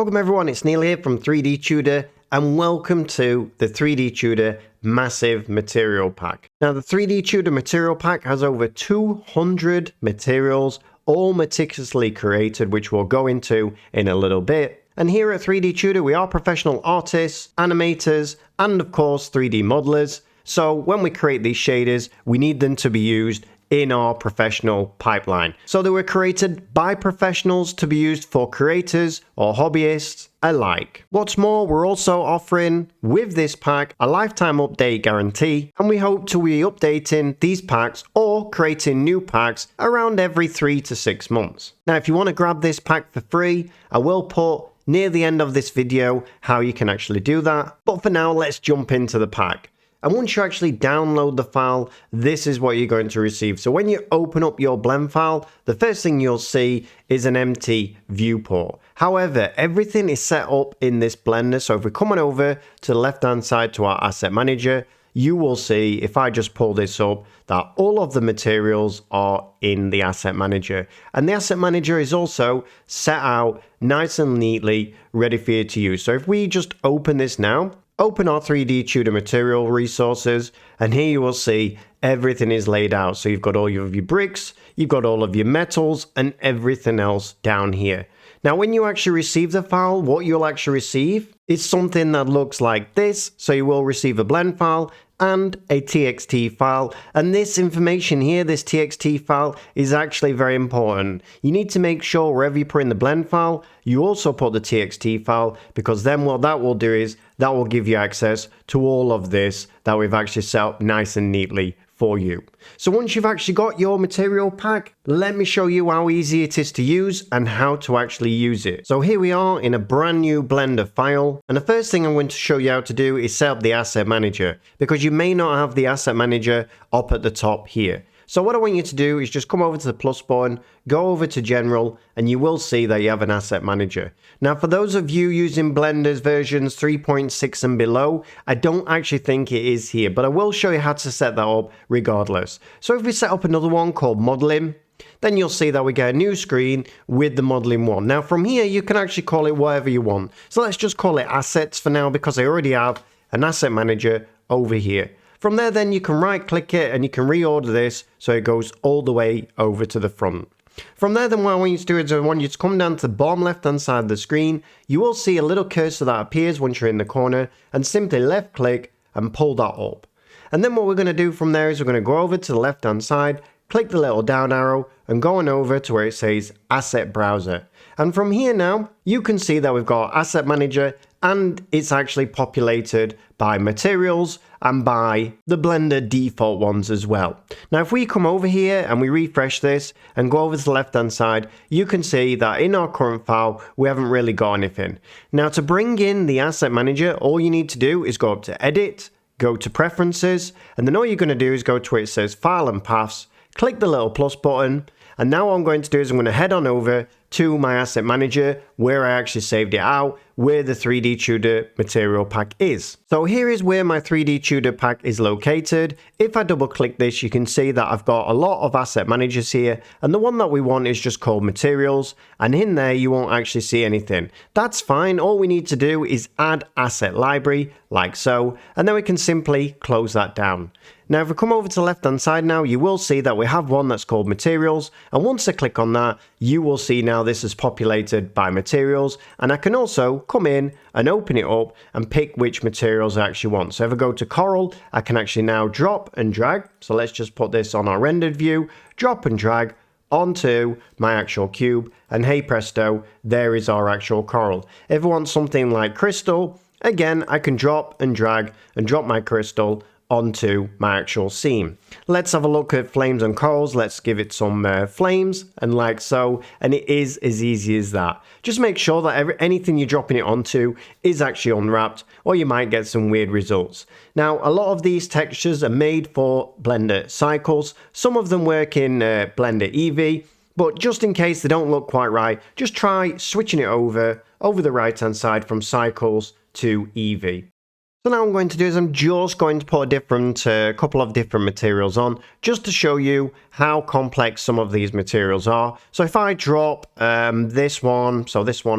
Welcome everyone, it's Neil here from 3D Tutor and welcome to the 3D Tutor Massive Material Pack. Now the 3D Tutor Material Pack has over 200 materials, all meticulously created, which we'll go into in a little bit. And here at 3D Tutor we are professional artists, animators and of course 3D modelers. So when we create these shaders we need them to be used in our professional pipeline. So they were created by professionals to be used for creators or hobbyists alike. What's more, we're also offering with this pack a lifetime update guarantee, and we hope to be updating these packs or creating new packs around every 3 to 6 months. Now if you want to grab this pack for free, I will put near the end of this video how you can actually do that. But for now, let's jump into the pack. And once you actually download the file, this is what you're going to receive. So when you open up your blend file, the first thing you'll see is an empty viewport. However, everything is set up in this blender. So if we're coming over to the left-hand side to our asset manager, you will see, if I just pull this up, that all of the materials are in the asset manager. And the asset manager is also set out nice and neatly, ready for you to use. So if we just open this now, open our 3D Tutor material resources, and here you will see everything is laid out. So you've got all of your bricks, you've got all of your metals and everything else down here. Now when you actually receive the file, what you'll actually receive is something that looks like this. So you will receive a blend file and a TXT file, and this information here, this TXT file, is actually very important. You need to make sure wherever you put in the blend file, you also put the TXT file, because then what that will do is that will give you access to all of this that we've actually set up nice and neatly for you. So once you've actually got your material pack, let me show you how easy it is to use and how to actually use it. So here we are in a brand new Blender file, and the first thing I'm going to show you how to do is set up the asset manager, because you may not have the asset manager up at the top here. So what I want you to do is just come over to the plus button, go over to general, and you will see that you have an asset manager. Now for those of you using Blender's versions 3.6 and below, I don't actually think it is here, but I will show you how to set that up regardless. So if we set up another one called modeling, then you'll see that we get a new screen with the modeling one. Now from here you can actually call it whatever you want. So let's just call it assets for now, because I already have an asset manager over here. From there then you can right click it and you can reorder this so it goes all the way over to the front. From there then what I want you to do is I want you to come down to the bottom left hand side of the screen. You will see a little cursor that appears once you're in the corner, and simply left click and pull that up. And then what we're going to do from there is we're going to go over to the left hand side, click the little down arrow and go on over to where it says Asset Browser. And from here now you can see that we've got Asset Manager, and it's actually populated by materials and by the Blender default ones as well. Now if we come over here and we refresh this and go over to the left hand side, you can see that in our current file we haven't really got anything. Now to bring in the asset manager, all you need to do is go up to edit, go to preferences, and then all you're going to do is go to where it says file and paths, click the little plus button, and now what I'm going to do is I'm going to head on over to my asset manager where I actually saved it out, where the 3D Tutor material pack is. So here is where my 3D Tutor pack is located. If I double click this, you can see that I've got a lot of asset managers here, and the one that we want is just called materials, and in there you won't actually see anything. That's fine. All we need to do is add asset library like so, and then we can simply close that down. Now if we come over to the left hand side now, you will see that we have one that's called materials, and once I click on that you will see now this is populated by materials, and I can also come in and open it up and pick which materials I actually want. So if I go to coral, I can actually now drop and drag. So let's just put this on our rendered view, drop and drag onto my actual cube, and hey presto, there is our actual coral. If I want something like crystal, again I can drop and drag and drop my crystal onto my actual scene. Let's have a look at flames and corals. Let's give it some flames, and like so, and it is as easy as that. Just make sure that anything you're dropping it onto is actually unwrapped, or you might get some weird results. Now a lot of these textures are made for Blender Cycles. Some of them work in Blender Eevee, but just in case they don't look quite right, just try switching it over the right hand side from Cycles to Eevee. So now what I'm going to do is I'm just going to put a couple of different materials on just to show you how complex some of these materials are. So if I drop this one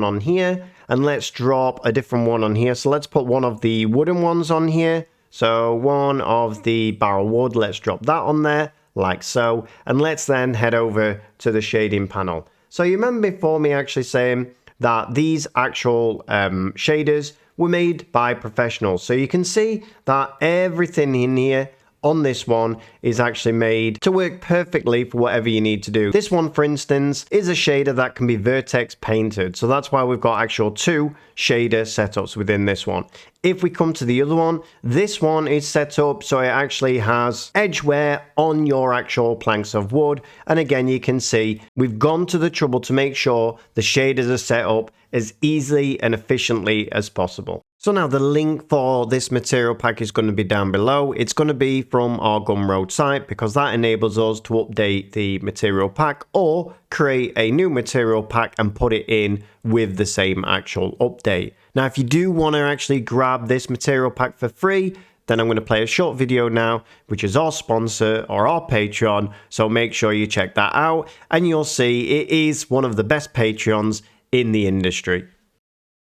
on here, and let's drop a different one on here. So let's put one of the wooden ones on here. So one of the barrel wood, let's drop that on there like so. And let's then head over to the shading panel. So you remember before me actually saying that these actual shaders were made by professionals. So you can see that everything in here on this one is actually made to work perfectly for whatever you need to do. This one, for instance, is a shader that can be vertex painted. So that's why we've got actual 2 shader setups within this one. If we come to the other one, this one is set up so it actually has edge wear on your actual planks of wood. And again, you can see we've gone to the trouble to make sure the shaders are set up as easily and efficiently as possible. So now the link for this material pack is going to be down below. It's going to be from our Gumroad site because that enables us to update the material pack or create a new material pack and put it in with the same actual update. Now, if you do want to actually grab this material pack for free, then I'm going to play a short video now, which is our sponsor or our Patreon. So make sure you check that out and you'll see it is one of the best Patreons in the industry.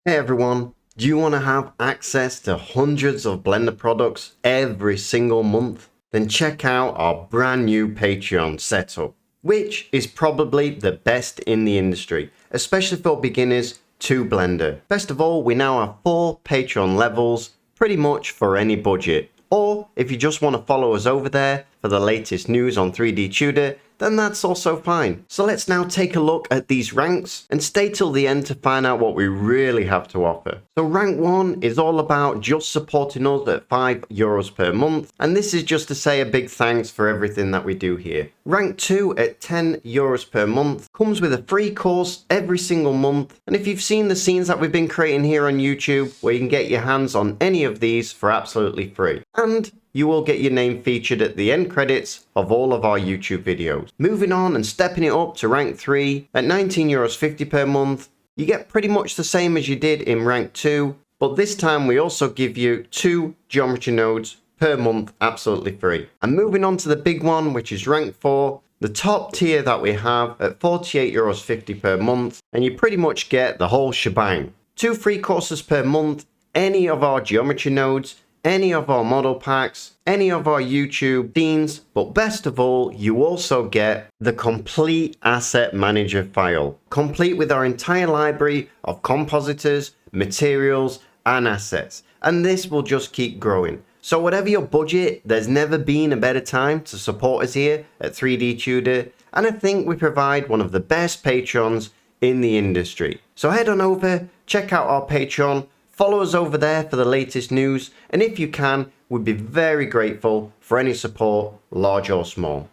Hey everyone. Do you want to have access to hundreds of Blender products every single month? Then check out our brand new Patreon setup, which is probably the best in the industry, especially for beginners to Blender. Best of all, we now have 4 Patreon levels, pretty much for any budget. Or if you just want to follow us over there for the latest news on 3D Tudor, then that's also fine. So let's now take a look at these ranks and stay till the end to find out what we really have to offer. So rank 1 is all about just supporting us at €5 per month, and this is just to say a big thanks for everything that we do here. Rank 2 at €10 per month comes with a free course every single month, and if you've seen the scenes that we've been creating here on YouTube where you can get your hands on any of these for absolutely free, and you will get your name featured at the end credits of all of our YouTube videos. Moving on and stepping it up to rank 3 at €19.50 per month, you get pretty much the same as you did in rank 2, but this time we also give you 2 geometry nodes per month absolutely free. And moving on to the big one, which is rank 4, the top tier that we have at €48.50 per month, and you pretty much get the whole shebang. 2 free courses per month, any of our geometry nodes, any of our model packs, any of our YouTube scenes, but best of all, you also get the complete asset manager file, complete with our entire library of compositors, materials, and assets. And this will just keep growing. So whatever your budget, there's never been a better time to support us here at 3D Tudor, and I think we provide one of the best Patreons in the industry. So head on over, check out our Patreon, follow us over there for the latest news, and if you can, we'd be very grateful for any support, large or small.